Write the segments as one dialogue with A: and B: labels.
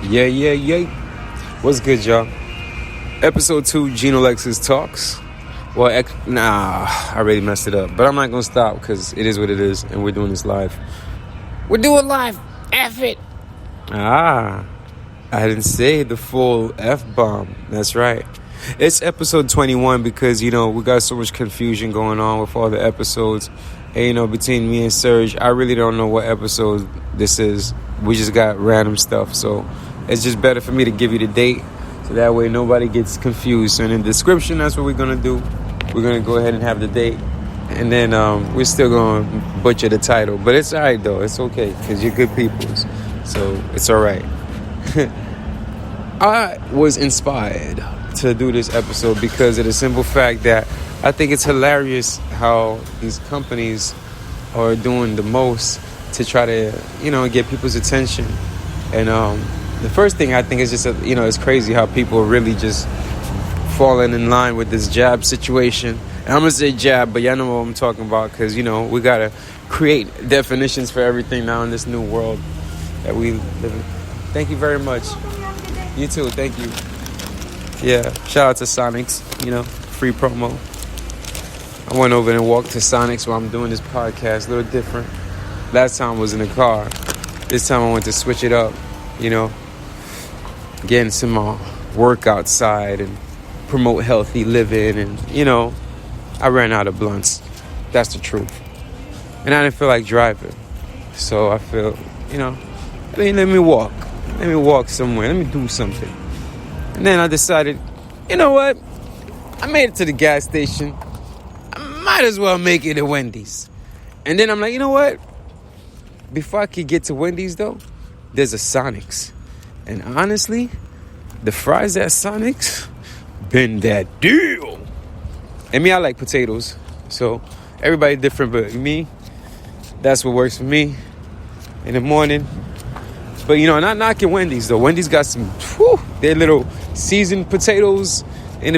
A: Yeah. What's good, y'all? Episode 2, Genolexis Talks. Well, I really messed it up. But I'm not going to stop because it is what it is. And we're doing this live. We're doing live. F it. I didn't say the full F-bomb. That's right. It's episode 21 because, we got so much confusion going on with all the episodes. And, between me and Serge, I really don't know what episode this is. We just got random stuff. So it's just better for me to give you the date. So that way nobody gets confused. So in the description, that's what we're going to do. We're going to go ahead and have the date. And then we're still going to butcher the title. But it's all right, though. It's okay because you're good peoples. So it's all right. I was inspired to do this episode because of the simple fact that I think it's hilarious how these companies are doing the most to try to, get people's attention. And the first thing I think is just, it's crazy how people are really just falling in line with this jab situation. And I'm going to say jab, but y'all know what I'm talking about because, we got to create definitions for everything now in this new world that we live in. Thank you very much. You too. Thank you. Yeah. Shout out to Sonics, free promo. I went over and walked to Sonics while I'm doing this podcast. A little different. Last time I was in the car. This time I went to switch it up, getting some work outside and promote healthy living. And, I ran out of blunts. That's the truth. And I didn't feel like driving. So I feel, let me walk. Let me walk somewhere. Let me do something. And then I decided, you know what? I made it to the gas station. I might as well make it at Wendys. And then I'm like, you know what? Before I could get to Wendys, though, there's a Sonics. And honestly, the fries at Sonics been that deal. And me, I like potatoes. So everybody different, but me, that's what works for me in the morning. But, not knocking Wendys, though. Wendys got some, their little seasoned potatoes in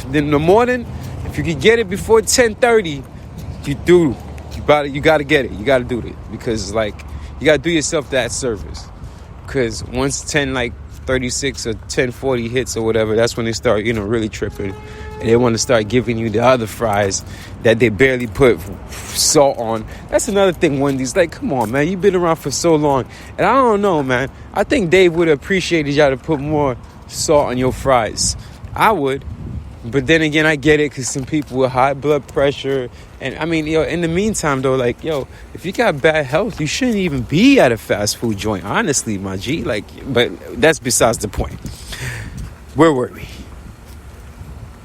A: the morning. If you could get it before 10:30, you do. You got to get it. You got to do it. Because, you got to do yourself that service. Because once 10:36 or 10:40 hits or whatever, that's when they start, really tripping. And they want to start giving you the other fries that they barely put salt on. That's another thing, Wendy's. Come on, man. You've been around for so long. And I don't know, man. I think Dave would have appreciated y'all to put more salt on your fries. I would. But then again, I get it because some people with high blood pressure. And, in the meantime, though, if you got bad health, you shouldn't even be at a fast food joint, honestly, my G. But that's besides the point. Where were we?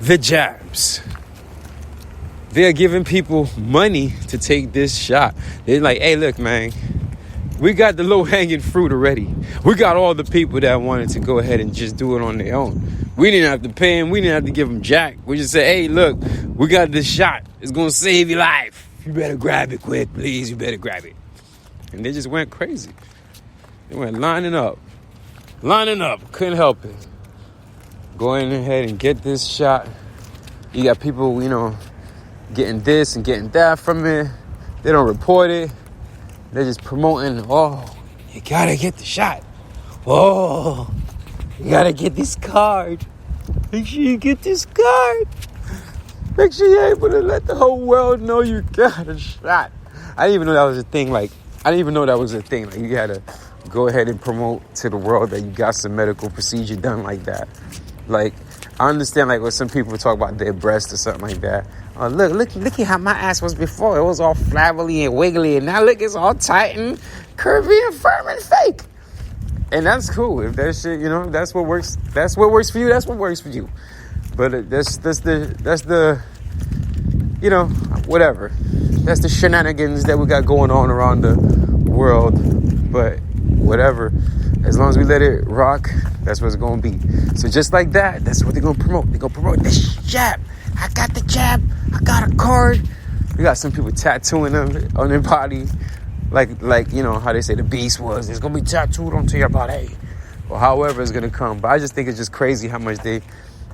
A: The jabs. They're giving people money to take this shot. They're like, hey, look, man, we got the low-hanging fruit already. We got all the people that wanted to go ahead and just do it on their own. We didn't have to pay them. We didn't have to give them jack. We just said, hey, look, we got this shot. It's going to save your life. You better grab it quick, please. You better grab it. And they just went crazy. They went lining up. Couldn't help it. Going ahead and get this shot. You got people, getting this and getting that from it. They don't report it. They're just promoting, you gotta get the shot. You gotta get this card. Make sure you get this card. Make sure you're able to let the whole world know you got a shot. I didn't even know that was a thing. You had to go ahead and promote to the world that you got some medical procedure done like that. I understand, when some people talk about their breast or something like that. Oh, look at how my ass was before. It was all flabbily and wiggly, and now look, it's all tight and curvy and firm and fake. And that's cool. If that shit, that's what works. That's what works for you. That's what works for you. But that's the, whatever. That's the shenanigans that we got going on around the world. But whatever. As long as we let it rock, that's what it's going to be. So just like that, that's what they're going to promote. They're going to promote this jab. I got the jab. I got a card. We got some people tattooing them on their body. Like how they say the beast was. It's going to be tattooed onto your body. Or however it's going to come. But I just think it's just crazy how much they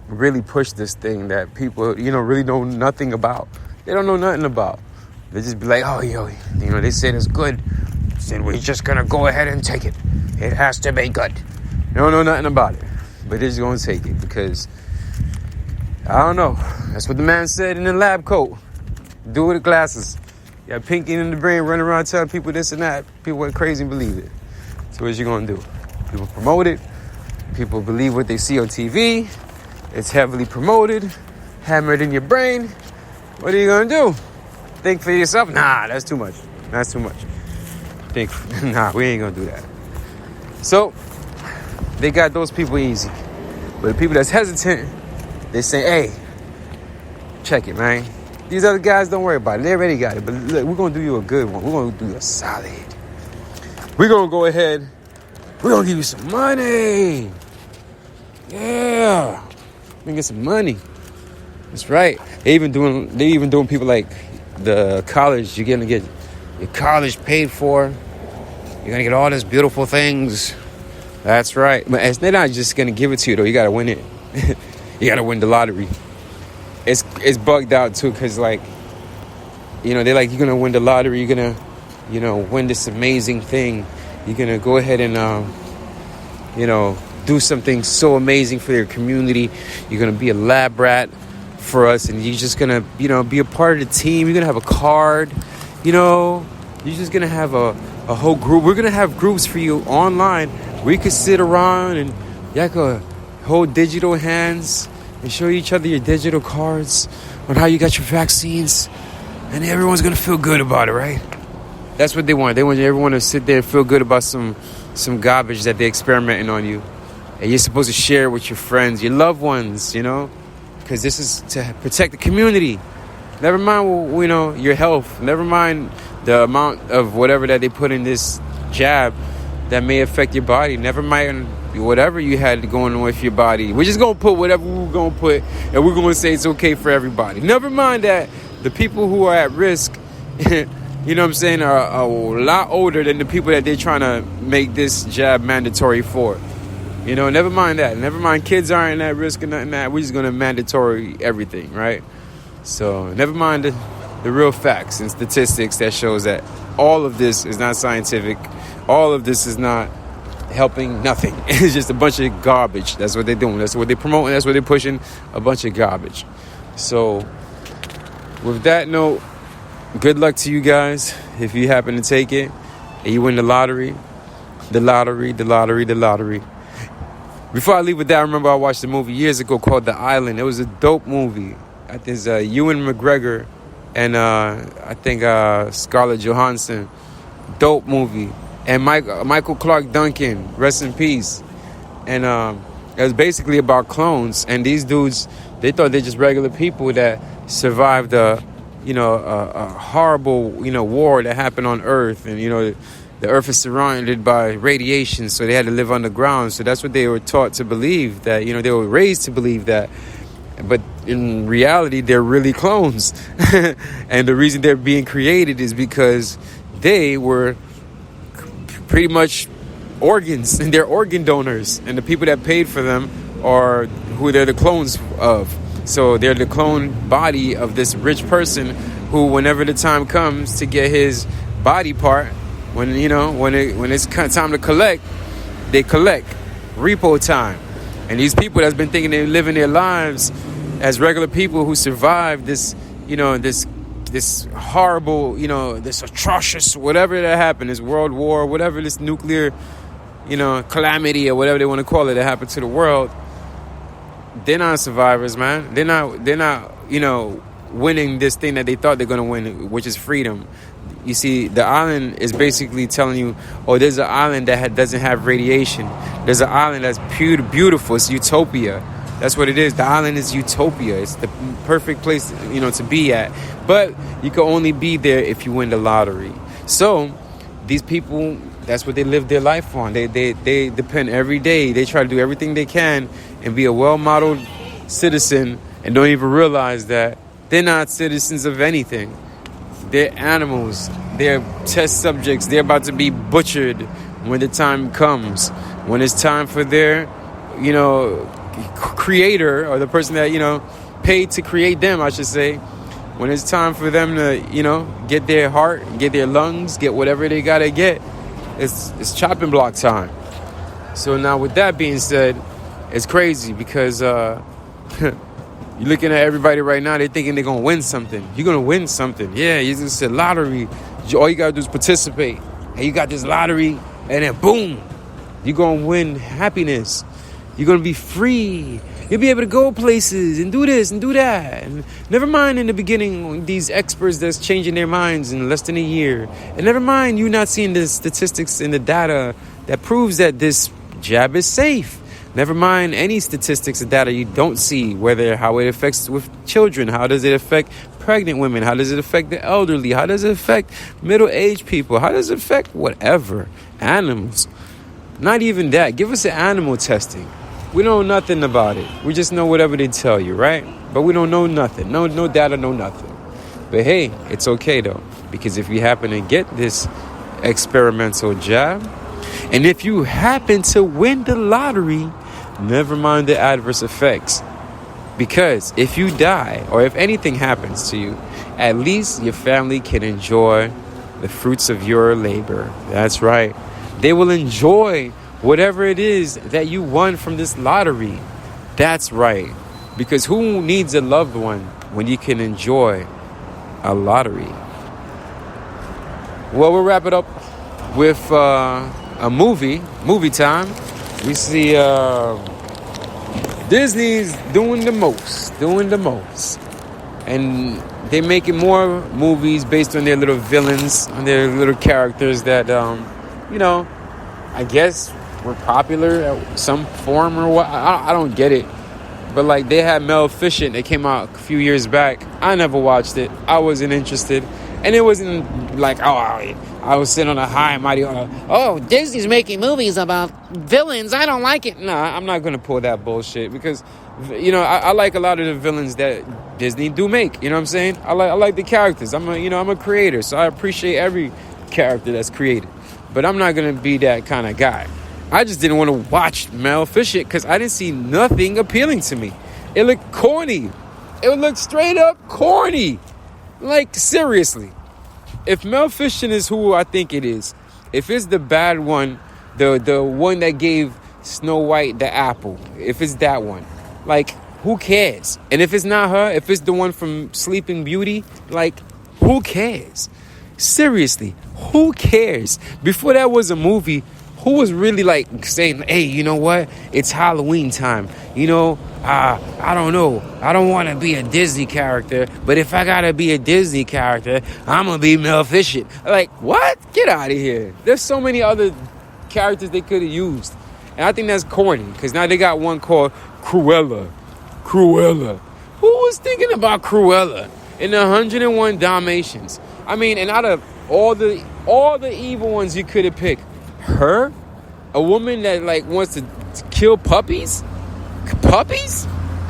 A: really push this thing that people, really know nothing about. They don't know nothing about. They just be like, they said it's good. Said we're just going to go ahead and take it. It has to be good. They don't know nothing about it. But they're just going to take it because, I don't know. That's what the man said in the lab coat. Do with the glasses. You got pink ink in the brain, running around telling people this and that. People went crazy and believe it. So what you going to do? People promote it. People believe what they see on TV. It's heavily promoted. Hammered in your brain. What are you going to do? Think for yourself? Nah, that's too much. That's too much. Nah, we ain't going to do that. So, they got those people easy. But the people that's hesitant, they say, hey, check it, man. These other guys, don't worry about it. They already got it. But look, we're going to do you a good one. We're going to do you a solid. We're going to go ahead. We're going to give you some money. Yeah. We're going to get some money. That's right. They even doing people like the college. You're going to get your college paid for. You're going to get all these beautiful things. That's right. But they're not just going to give it to you, though. You got to win it. You got to win the lottery. It's bugged out, too, because, like, you know, they're like, you're going to win the lottery. You're going to, you know, win this amazing thing. You're going to go ahead and, you know, do something so amazing for your community. You're going to be a lab rat for us, and you're just going to, you know, be a part of the team. You're going to have a card, you know. You're just going to have a whole group. We're going to have groups for you online where you can sit around and y'all can hold digital hands and show each other your digital cards on how you got your vaccines. And everyone's going to feel good about it, right? That's what they want. They want everyone to sit there and feel good about some garbage that they're experimenting on you. And you're supposed to share it with your friends, your loved ones, you know? Because this is to protect the community. Never mind, you know, your health. Never mind the amount of whatever that they put in this jab that may affect your body. Never mind whatever you had going on with your body. We're just going to put whatever we're going to put, and we're going to say it's okay for everybody. Never mind that the people who are at risk, you know what I'm saying, are a lot older than the people that they're trying to make this jab mandatory for. You know, never mind that. Never mind kids aren't at risk or nothing that. We're just going to mandatory everything, right? So never mind the real facts and statistics that shows that all of this is not scientific. All of this is not helping nothing. It's just a bunch of garbage. That's what they're doing. That's what they're promoting. That's what they're pushing. A bunch of garbage. So with that note, good luck to you guys if you happen to take it and you win the lottery. The lottery, the lottery, the lottery. Before I leave with that, I remember I watched a movie years ago called The Island. It was a dope movie. I think it's Ewan McGregor and I think Scarlett Johansson. Dope movie. And Michael Clarke Duncan, rest in peace. And it was basically about clones. And these dudes, they thought they're just regular people that survived a horrible, war that happened on Earth. And, the Earth is surrounded by radiation, so they had to live underground. So that's what they were taught to believe, that, they were raised to believe that. But in reality, they're really clones. And the reason they're being created is because they were pretty much organs, and they're organ donors. And the people that paid for them are who they're the clones of. So they're the clone body of this rich person who, whenever the time comes to get his body part, when it's time to collect, they collect. Repo time. And these people that's been thinking they're living their lives as regular people who survived this, this horrible, this atrocious, whatever that happened, this world war, whatever, this nuclear, calamity or whatever they want to call it that happened to the world. They're not survivors, man. They're not, winning this thing that they thought they're going to win, which is freedom. You see, the island is basically telling you, there's an island that doesn't have radiation. There's an island that's beautiful. It's utopia. That's what it is. The island is utopia. It's the perfect place, to be at. But you can only be there if you win the lottery. So these people, that's what they live their life on. They depend every day. They try to do everything they can and be a well-modeled citizen and don't even realize that they're not citizens of anything. They're animals. They're test subjects. They're about to be butchered when the time comes. When it's time for their, creator, or the person that, paid to create them, I should say. When it's time for them to, get their heart, get their lungs, get whatever they got to get, it's chopping block time. So now with that being said, it's crazy because you're looking at everybody right now, they're thinking they're going to win something. You're going to win something. Yeah, you just said lottery. All you got to do is participate. And you got this lottery, and then boom, you're going to win happiness. You're going to be free. You'll be able to go places and do this and do that. And never mind in the beginning, these experts that's changing their minds in less than a year. And never mind you not seeing the statistics and the data that proves that this jab is safe. Never mind any statistics or data you don't see, how it affects with children. How does it affect pregnant women? How does it affect the elderly? How does it affect middle-aged people? How does it affect whatever? Animals. Not even that. Give us an animal testing. We don't know nothing about it. We just know whatever they tell you, right? But we don't know nothing. No data, no nothing. But hey, it's okay though. Because if you happen to get this experimental jab, and if you happen to win the lottery, never mind the adverse effects. Because if you die or if anything happens to you, at least your family can enjoy the fruits of your labor. That's right. They will enjoy whatever it is that you won from this lottery. That's right. Because who needs a loved one when you can enjoy a lottery? Well, we'll wrap it up with a movie time. We see Disney's doing the most. And they're making more movies based on their little villains, on their little characters that, I guess were popular at some form or what. I don't get it. But like they had Maleficent that came out a few years back. I never watched it. I wasn't interested. And it wasn't like, I was sitting on a high and mighty Disney's making movies about villains. I don't like it. Nah, I'm not going to pull that bullshit because, I like a lot of the villains that Disney do make. You know what I'm saying? I like the characters. I'm a creator, so I appreciate every character that's created. But I'm not going to be that kind of guy. I just didn't want to watch Maleficent because I didn't see nothing appealing to me. It looked corny. It looked straight up corny. Like, seriously. If Maleficent is who I think it is, if it's the bad one, the one that gave Snow White the apple, if it's that one, like, who cares? And if it's not her, if it's the one from Sleeping Beauty, like, who cares? Seriously, who cares? Before that was a movie, who was really like saying, hey, you know what? It's Halloween time. I don't know. I don't want to be a Disney character, but if I got to be a Disney character, I'm going to be Maleficent. Like, what? Get out of here. There's so many other characters they could have used. And I think that's corny because now they got one called Cruella. Who was thinking about Cruella in the 101 Dalmatians? I mean, and out of all the evil ones you could have picked, her, a woman that like wants to kill puppies,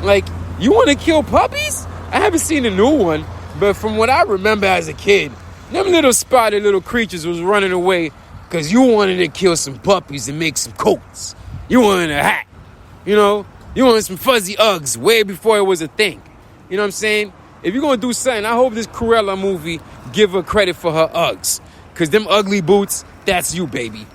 A: like you want to kill puppies? I haven't seen the new one, but from what I remember as a kid, them little spotted little creatures was running away because you wanted to kill some puppies and make some coats. You wanted a hat, you wanted some fuzzy Uggs way before it was a thing. You know what I'm saying? If you're gonna do something, I hope this Cruella movie give her credit for her Uggs, cause them ugly boots, that's you, baby.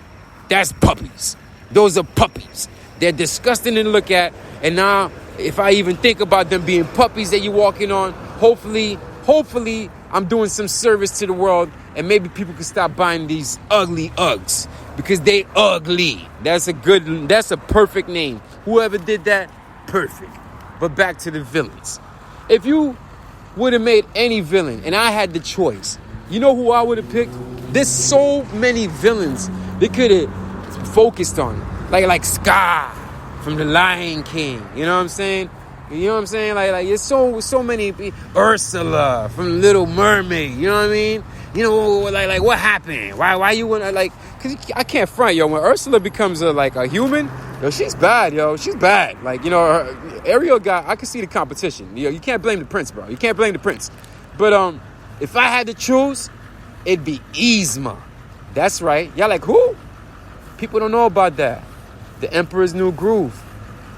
A: That's puppies. Those are puppies. They're disgusting to look at. And now, if I even think about them being puppies that you're walking on, hopefully, I'm doing some service to the world. And maybe people can stop buying these ugly Uggs. Because they ugly. That's a perfect name. Whoever did that, perfect. But back to the villains. If you would have made any villain, and I had the choice, you know who I would have picked? There's so many villains they could have focused on, like Scar from The Lion King. You know what I'm saying? Like there's so many. Ursula from Little Mermaid. You know what I mean? Like what happened? Why you wanna like? Cause I can't front, yo. When Ursula becomes a human, yo, she's bad, yo. She's bad. Like Ariel guy, I can see the competition. You can't blame the prince, bro. You can't blame the prince. But if I had to choose, it'd be Yzma. That's right. Y'all like who? People don't know about that. The Emperor's New Groove.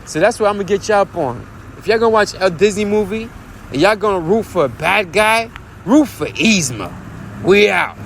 A: So that's what I'm going to get y'all up on. If y'all going to watch a Disney movie and y'all going to root for a bad guy, root for Yzma. We out.